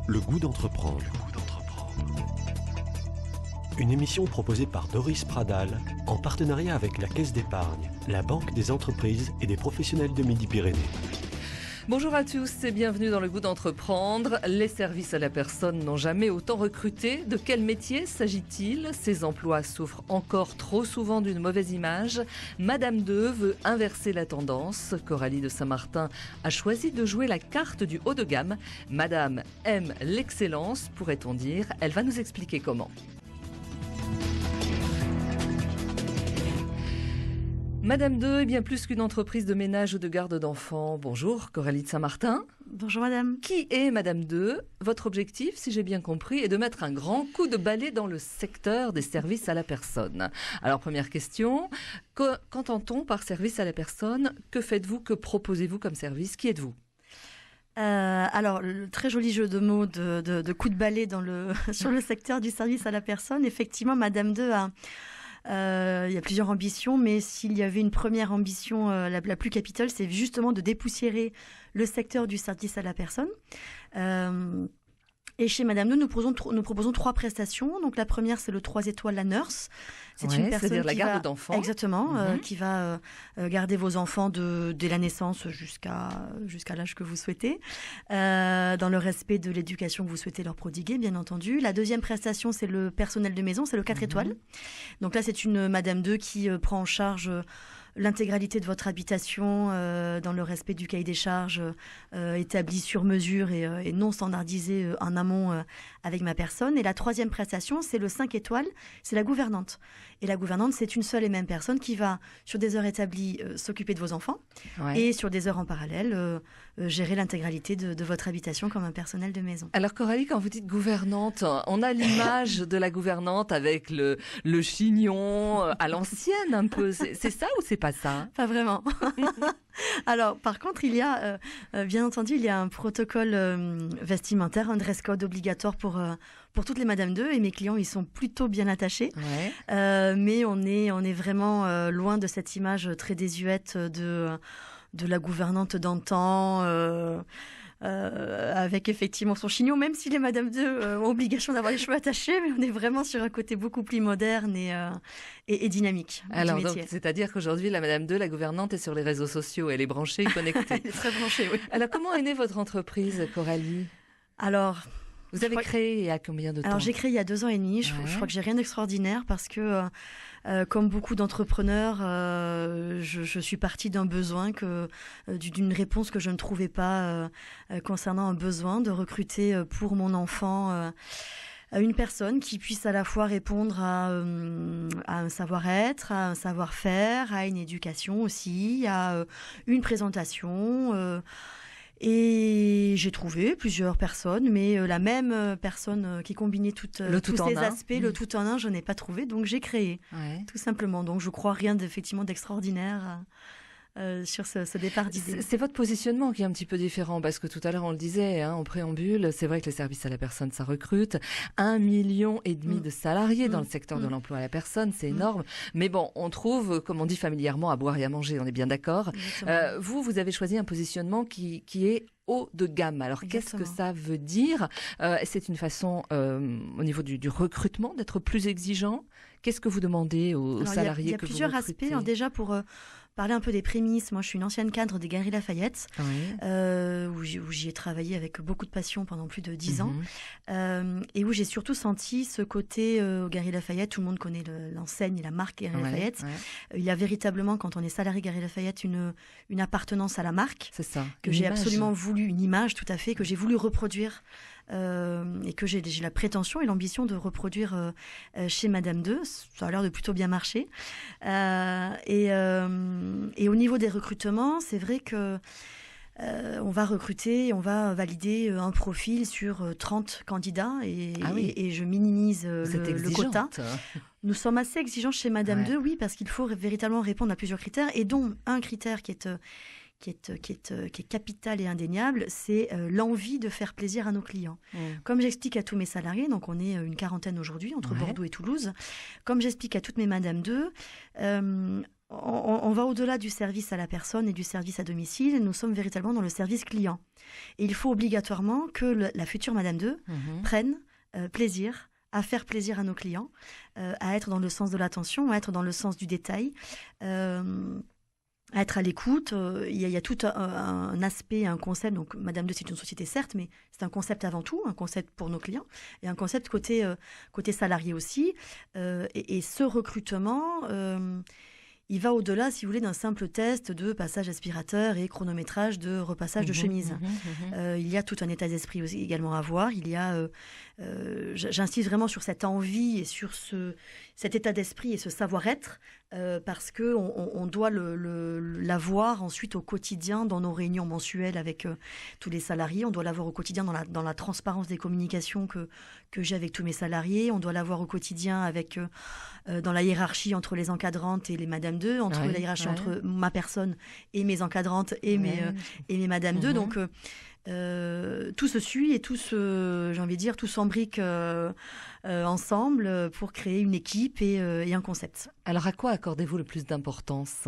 Le goût d'entreprendre. Une émission proposée par Doris Pradal en partenariat avec la Caisse d'épargne, la Banque des entreprises et des professionnels de Midi-Pyrénées. Bonjour à tous et bienvenue dans Le goût d'entreprendre. Les services à la personne n'ont jamais autant recruté. De quel métier s'agit-il? Ces emplois souffrent encore trop souvent d'une mauvaise image. Madame 2 veut inverser la tendance. Coralie de Saint-Martin a choisi de jouer la carte du haut de gamme. Madame aime l'excellence, pourrait-on dire. Elle va nous expliquer comment. Madame 2 est bien plus qu'une entreprise de ménage ou de garde d'enfants. Bonjour, Coralie de Saint-Martin. Bonjour madame. Qui est Madame 2? Votre objectif, si j'ai bien compris, est de mettre un grand coup de balai dans le secteur des services à la personne. Alors, première question, qu'entend-on par service à la personne? Que faites-vous? Que proposez-vous comme service? Qui êtes-vous? Alors, le très joli jeu de mots de coup de balai sur le secteur du service à la personne. Effectivement, Madame 2 a... il y a plusieurs ambitions, mais s'il y avait une première ambition, la plus capitale, c'est justement de dépoussiérer le secteur du service à la personne. Et chez Madame 2, nous proposons 3 prestations. Donc la première, c'est le 3 étoiles, la nurse. C'est une personne c'est-à-dire la qui garde d'enfants. Exactement, qui va garder vos enfants dès la naissance jusqu'à l'âge que vous souhaitez, dans le respect de l'éducation que vous souhaitez leur prodiguer, bien entendu. La deuxième prestation, c'est le personnel de maison, c'est le 4 étoiles. Donc là, c'est une Madame 2 qui prend en charge l'intégralité de votre habitation dans le respect du cahier des charges établi sur mesure et non standardisé en amont avec ma personne. Et la troisième prestation, c'est le 5 étoiles, c'est la gouvernante. Et la gouvernante, c'est une seule et même personne qui va, sur des heures établies, s'occuper de vos enfants et sur des heures en parallèle, gérer l'intégralité de votre habitation comme un personnel de maison. Alors Coralie, quand vous dites gouvernante, on a l'image de la gouvernante avec le chignon à l'ancienne un peu. C'est ça ou c'est pas ça? Pas vraiment. Alors, par contre, il y a, bien entendu, il y a un protocole vestimentaire, un dress code obligatoire pour toutes les Madame 2 et mes clients, ils sont plutôt bien attachés. Mais on est vraiment loin de cette image très désuète de la gouvernante d'antan, avec effectivement son chignon, même si les Madame 2 ont obligation d'avoir les cheveux attachés, mais on est vraiment sur un côté beaucoup plus moderne et dynamique. Alors, donc, c'est-à-dire qu'aujourd'hui, la Madame 2, la gouvernante, est sur les réseaux sociaux, elle est branchée, connectée. Elle est très branchée, oui. Alors, comment est née votre entreprise, Coralie? Alors... Vous avez créé il y a combien de temps? Alors j'ai créé il y a 2 ans et demi. Je crois que j'ai rien d'extraordinaire parce que, comme beaucoup d'entrepreneurs, je suis partie d'un besoin d'une réponse que je ne trouvais pas concernant un besoin de recruter pour mon enfant une personne qui puisse à la fois répondre à un savoir-être, à un savoir-faire, à une éducation aussi, à une présentation. Et j'ai trouvé plusieurs personnes, mais la même personne qui combinait tous ces aspects, le tout en un, je n'ai pas trouvé, donc j'ai créé, tout simplement. Donc je crois rien d'effectivement d'extraordinaire sur ce départ d'idée. C'est votre positionnement qui est un petit peu différent, parce que tout à l'heure on le disait en préambule, c'est vrai que les services à la personne, ça recrute 1,5 million de salariés dans le secteur de l'emploi à la personne, c'est énorme. Mais bon, on trouve, comme on dit familièrement, à boire et à manger, on est bien d'accord. Vous avez choisi un positionnement qui est haut de gamme. Alors, qu'est-ce que ça veut dire? C'est une façon, au niveau du recrutement, d'être plus exigeant. Qu'est-ce que vous demandez aux salariés que vous recrutez? Il y a plusieurs aspects. Alors, déjà, pour parler un peu des prémices, moi, je suis une ancienne cadre des Galeries Lafayette, où j'y ai travaillé avec beaucoup de passion pendant plus de 10 ans, et où j'ai surtout senti ce côté aux Galeries Lafayette. Tout le monde connaît l'enseigne et la marque Galeries Lafayette. Il y a véritablement, quand on est salarié Galeries Lafayette, une appartenance à la marque. C'est ça. Que j'ai absolument voulu, une image tout à fait, que j'ai voulu reproduire, et que j'ai la prétention et l'ambition de reproduire chez Madame 2. Ça a l'air de plutôt bien marcher. Et au niveau des recrutements, c'est vrai que on va recruter, on va valider un profil sur 30 candidats et je minimise le quota. Nous sommes assez exigeants chez Madame 2, oui, parce qu'il faut véritablement répondre à plusieurs critères, et dont un critère qui est capital et indéniable, c'est l'envie de faire plaisir à nos clients. Comme j'explique à tous mes salariés, donc on est une quarantaine aujourd'hui, entre Bordeaux et Toulouse, comme j'explique à toutes mes Madame 2, on va au-delà du service à la personne et du service à domicile. Nous sommes véritablement dans le service client. Et il faut obligatoirement que la future Madame 2 prenne plaisir à faire plaisir à nos clients, à être dans le sens de l'attention, à être dans le sens du détail, à être à l'écoute. Il y a tout un aspect, un concept. Donc, Madame 2, c'est une société, certes, mais c'est un concept avant tout, un concept pour nos clients, et un concept côté salarié aussi. Et ce recrutement, il va au-delà, si vous voulez, d'un simple test de passage aspirateur et chronométrage de repassage de chemise. Il y a tout un état d'esprit aussi également à avoir. Il y a, j'insiste vraiment sur cette envie et sur cet état d'esprit et ce savoir-être, parce que on doit l'avoir ensuite au quotidien dans nos réunions mensuelles avec tous les salariés. On doit l'avoir au quotidien dans la transparence des communications que j'ai avec tous mes salariés. On doit l'avoir au quotidien avec dans la hiérarchie entre les encadrantes et les Madame 2, la hiérarchie entre ma personne et mes encadrantes et mes Madame 2. Donc tout se suit et tout s'embrique ensemble pour créer une équipe et un concept. Alors à quoi accordez-vous le plus d'importance ?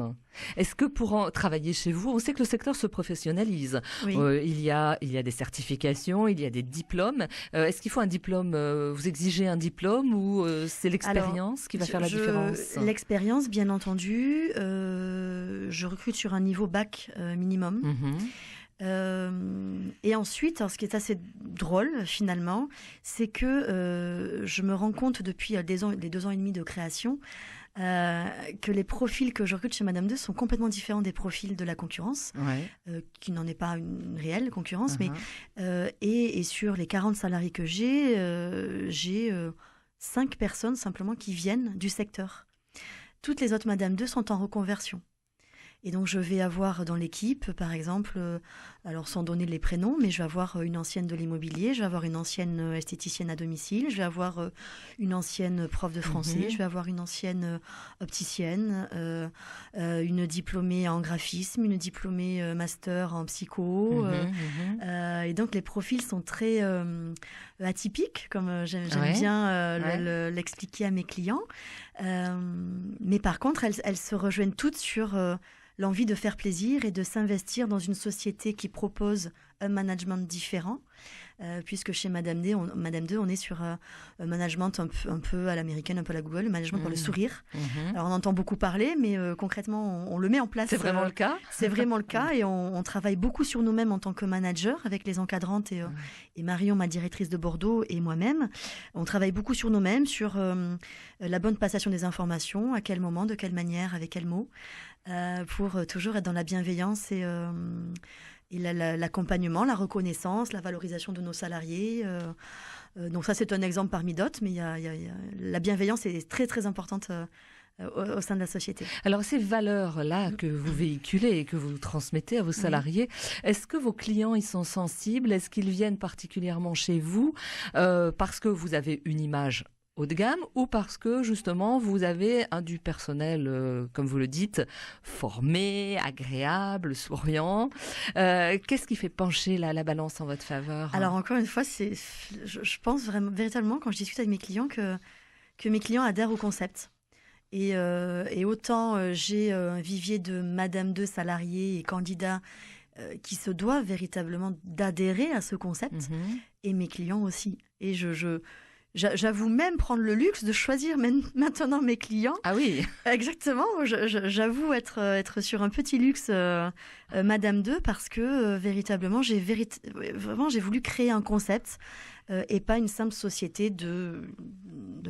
Est-ce que pour travailler chez vous, on sait que le secteur se professionnalise. Oui. Il y a des certifications, il y a des diplômes. Est-ce qu'il faut un diplôme ? Vous exigez un diplôme ou c'est l'expérience qui va faire la différence ? L'expérience, bien entendu. Je recrute sur un niveau bac minimum. Et ensuite, alors ce qui est assez drôle finalement, c'est que je me rends compte depuis les 2 ans et demi de création que les profils que je recrute chez Madame 2 sont complètement différents des profils de la concurrence, qui n'en est pas une réelle concurrence, mais et sur les 40 salariés que j'ai 5 personnes simplement qui viennent du secteur. Toutes les autres Madame 2 sont en reconversion. Et donc, je vais avoir dans l'équipe, par exemple, alors sans donner les prénoms, mais je vais avoir une ancienne de l'immobilier, je vais avoir une ancienne esthéticienne à domicile, je vais avoir une ancienne prof de français, je vais avoir une ancienne opticienne, une diplômée en graphisme, une diplômée master en psycho. Et donc, les profils sont très atypiques, comme j'aime bien l'expliquer à mes clients. Mais par contre, elles se rejoignent toutes sur l'envie de faire plaisir et de s'investir dans une société qui propose un management différent, puisque chez Madame 2, on est sur un management un peu à l'américaine, un peu à la Google, le management par le sourire. Alors on entend beaucoup parler, mais concrètement, on le met en place. C'est vraiment le cas ? C'est vraiment le cas, et on travaille beaucoup sur nous-mêmes en tant que manager, avec les encadrantes et Marion, ma directrice de Bordeaux, et moi-même. On travaille beaucoup sur nous-mêmes, sur la bonne passation des informations, à quel moment, de quelle manière, avec quels mots, pour toujours être dans la bienveillance et l'accompagnement, la reconnaissance, la valorisation de nos salariés. Donc ça, c'est un exemple parmi d'autres, mais la bienveillance est très, très importante au sein de la société. Alors, ces valeurs-là que vous véhiculez et que vous transmettez à vos salariés, est-ce que vos clients y sont sensibles ? Est-ce qu'ils viennent particulièrement chez vous parce que vous avez une image haut de gamme ou parce que justement vous avez du personnel, comme vous le dites, formé, agréable, souriant. Qu'est-ce qui fait pencher la balance en votre faveur ? Alors encore une fois, je pense vraiment, véritablement, quand je discute avec mes clients, que mes clients adhèrent au concept. Et autant j'ai un vivier de Madame 2 salariés et candidats qui se doivent véritablement d'adhérer à ce concept, et mes clients aussi. Et j'avoue même prendre le luxe de choisir maintenant mes clients. Ah oui. Exactement. J'avoue être sur un petit luxe Madame 2 parce que véritablement vraiment j'ai voulu créer un concept et pas une simple société de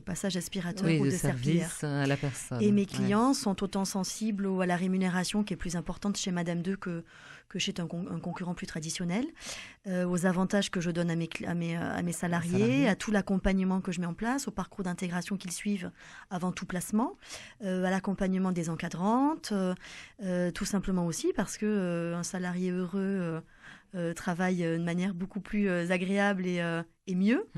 passage aspirateur ou de service à la personne. Et mes clients sont autant sensibles à la rémunération qui est plus importante chez Madame 2 que chez un concurrent plus traditionnel, aux avantages que je donne à mes salariés, à tout l'accompagnement que je mets en place, au parcours d'intégration qu'ils suivent avant tout placement, à l'accompagnement des encadrantes, tout simplement aussi parce que un salarié heureux travaille de manière beaucoup plus agréable et mieux,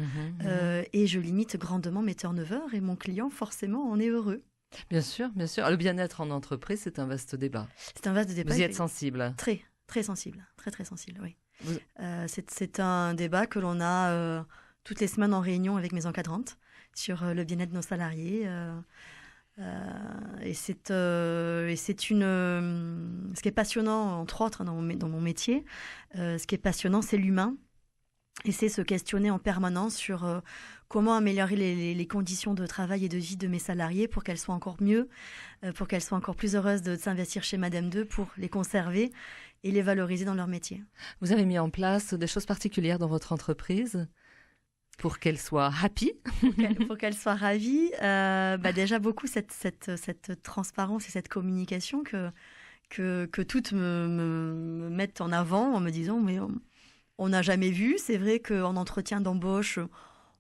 et je limite grandement mes turnovers et mon client forcément en est heureux. Bien sûr, bien sûr. Le bien-être en entreprise, c'est un vaste débat. C'est un vaste débat. Vous y êtes sensible ? Très, très sensible. Très, très sensible, oui. C'est un débat que l'on a toutes les semaines en réunion avec mes encadrantes sur le bien-être de nos salariés. Et c'est ce qui est passionnant, entre autres, dans mon métier. Ce qui est passionnant, c'est l'humain. Et c'est se questionner en permanence sur comment améliorer les conditions de travail et de vie de mes salariés pour qu'elles soient encore mieux, pour qu'elles soient encore plus heureuses de s'investir chez Madame 2 pour les conserver et les valoriser dans leur métier. Vous avez mis en place des choses particulières dans votre entreprise pour qu'elle soit happy? Pour qu'elle soit ravie. Déjà, beaucoup cette transparence et cette communication que toutes me mettent en avant en me disant « mais on n'a jamais vu ». C'est vrai qu'en entretien d'embauche,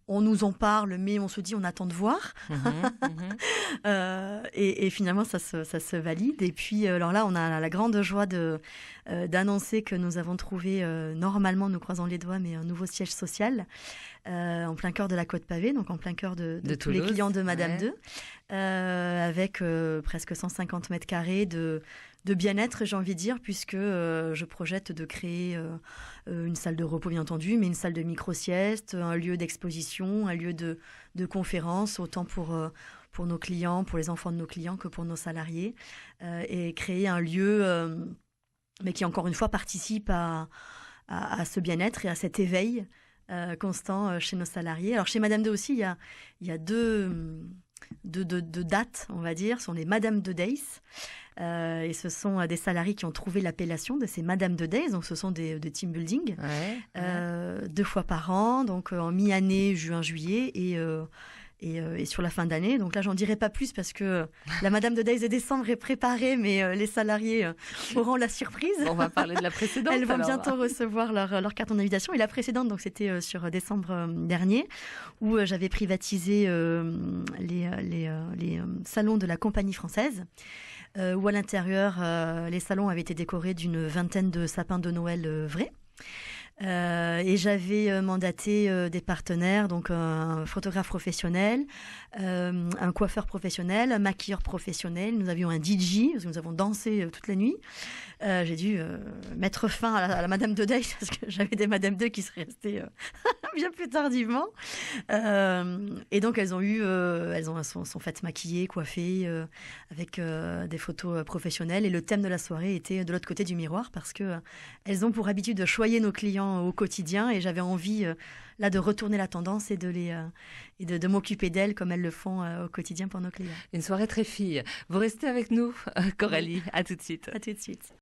on nous en parle, mais on se dit on attend de voir. Et finalement, ça se valide. Et puis, alors là, on a la grande joie d'annoncer que nous avons trouvé, normalement, nous croisons les doigts, mais un nouveau siège social en plein cœur de la Côte Pavée, donc en plein cœur de tous les clients de Madame 2, avec presque 150 mètres carrés de bien-être, j'ai envie de dire, puisque je projette de créer une salle de repos, bien entendu, mais une salle de micro-sieste, un lieu d'exposition, un lieu de conférence, autant pour nos clients, pour les enfants de nos clients que pour nos salariés, et créer un lieu, mais qui, encore une fois, participe à ce bien-être et à cet éveil constant chez nos salariés. Alors, chez Madame 2 aussi, il y a deux dates, on va dire, sont les Madame 2 Days. Et ce sont des salariés qui ont trouvé l'appellation de ces Madame 2 Days, donc ce sont des team building, 2 fois par an, donc en mi-année, juin, juillet, et sur la fin d'année. Donc là, j'en dirai pas plus parce que la Madame 2 Days de décembre est préparée, mais les salariés auront la surprise. On va parler de la précédente. Elles vont bientôt recevoir leur carte d'invitation. Et la précédente, donc c'était sur décembre dernier, où j'avais privatisé les salons de la Compagnie française. Où à l'intérieur, les salons avaient été décorés d'une vingtaine de sapins de Noël vrais. Et j'avais mandaté des partenaires, donc un photographe professionnel, un coiffeur professionnel, un maquilleur professionnel. Nous avions un DJ, parce que nous avons dansé toute la nuit. J'ai dû mettre fin à la Madame 2 Days, parce que j'avais des Madame 2 qui seraient restées bien plus tardivement. Et donc elles sont faites maquillées, coiffées, avec des photos professionnelles. Et le thème de la soirée était de l'autre côté du miroir, parce que elles ont pour habitude de choyer nos clients au quotidien, et j'avais envie là de retourner la tendance et de m'occuper d'elles comme elles le font au quotidien pour nos clients. Une soirée très fille. Vous restez avec nous, Coralie. À tout de suite. À tout de suite.